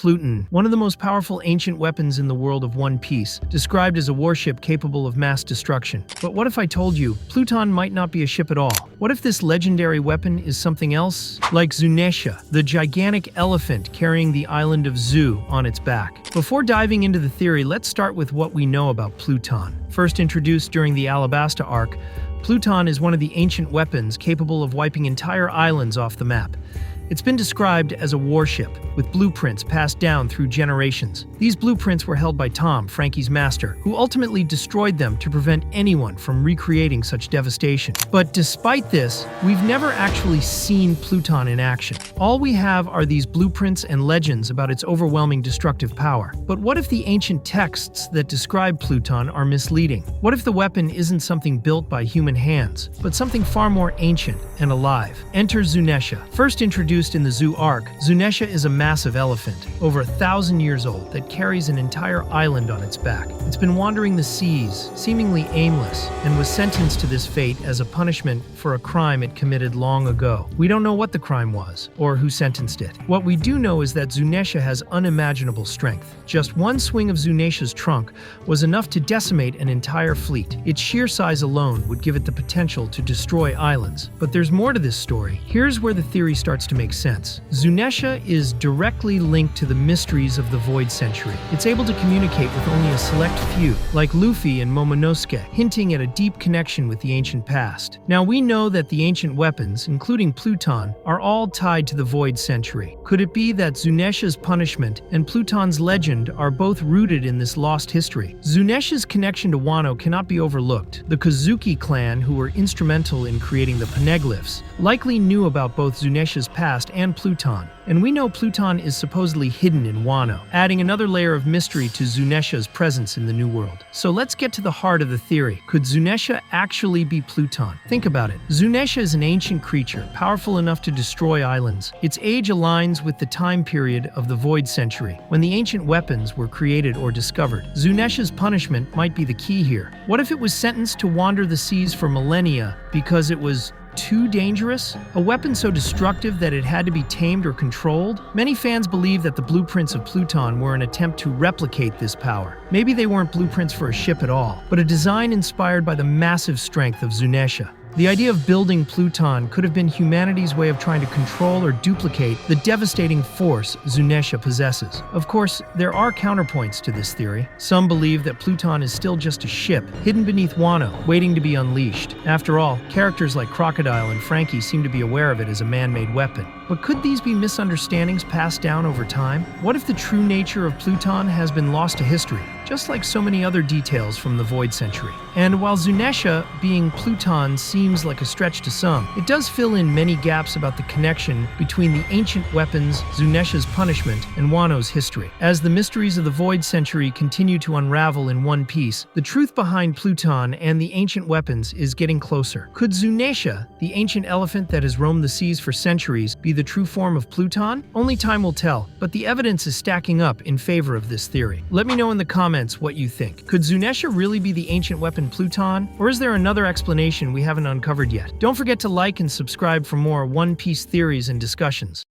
Pluton, one of the most powerful ancient weapons in the world of One Piece, described as a warship capable of mass destruction. But what if I told you, Pluton might not be a ship at all? What if this legendary weapon is something else? Like Zunesha, the gigantic elephant carrying the island of Zu on its back. Before diving into the theory, let's start with what we know about Pluton. First introduced during the Alabasta arc, Pluton is one of the ancient weapons capable of wiping entire islands off the map. It's been described as a warship, with blueprints passed down through generations. These blueprints were held by Tom, Frankie's master, who ultimately destroyed them to prevent anyone from recreating such devastation. But despite this, we've never actually seen Pluton in action. All we have are these blueprints and legends about its overwhelming destructive power. But what if the ancient texts that describe Pluton are misleading? What if the weapon isn't something built by human hands, but something far more ancient and alive? Enter Zunesha. First introduced in the Zu arc, Zunesha is a massive elephant, over 1,000 years old, that carries an entire island on its back. It's been wandering the seas, seemingly aimless, and was sentenced to this fate as a punishment for a crime it committed long ago. We don't know what the crime was, or who sentenced it. What we do know is that Zunesha has unimaginable strength. Just one swing of Zunesha's trunk was enough to decimate an entire fleet. Its sheer size alone would give it the potential to destroy islands. But there's more to this story. Here's where the theory starts to make sense. Zunesha is directly linked to the mysteries of the Void Century. It's able to communicate with only a select few, like Luffy and Momonosuke, hinting at a deep connection with the ancient past. Now, we know that the ancient weapons, including Pluton, are all tied to the Void Century. Could it be that Zunesha's punishment and Pluton's legend are both rooted in this lost history? Zunesha's connection to Wano cannot be overlooked. The Kozuki clan, who were instrumental in creating the Poneglyphs, likely knew about both Zunesha's past and Pluton, and we know Pluton is supposedly hidden in Wano, adding another layer of mystery to Zunesha's presence in the New World. So let's get to the heart of the theory. Could Zunesha actually be Pluton? Think about it. Zunesha is an ancient creature, powerful enough to destroy islands. Its age aligns with the time period of the Void Century, when the ancient weapons were created or discovered. Zunesha's punishment might be the key here. What if it was sentenced to wander the seas for millennia because it was too dangerous? A weapon so destructive that it had to be tamed or controlled? Many fans believe that the blueprints of Pluton were an attempt to replicate this power. Maybe they weren't blueprints for a ship at all, but a design inspired by the massive strength of Zunesha. The idea of building Pluton could have been humanity's way of trying to control or duplicate the devastating force Zunesha possesses. Of course, there are counterpoints to this theory. Some believe that Pluton is still just a ship, hidden beneath Wano, waiting to be unleashed. After all, characters like Crocodile and Frankie seem to be aware of it as a man-made weapon. But could these be misunderstandings passed down over time? What if the true nature of Pluton has been lost to history, just like so many other details from the Void Century? And while Zunesha being Pluton seems like a stretch to some, it does fill in many gaps about the connection between the ancient weapons, Zunesha's punishment, and Wano's history. As the mysteries of the Void Century continue to unravel in One Piece, the truth behind Pluton and the ancient weapons is getting closer. Could Zunesha, the ancient elephant that has roamed the seas for centuries, be the true form of Pluton? Only time will tell, but the evidence is stacking up in favor of this theory. Let me know in the comments what you think. Could Zunesha really be the ancient weapon Pluton? Or is there another explanation we haven't uncovered yet? Don't forget to like and subscribe for more One Piece theories and discussions.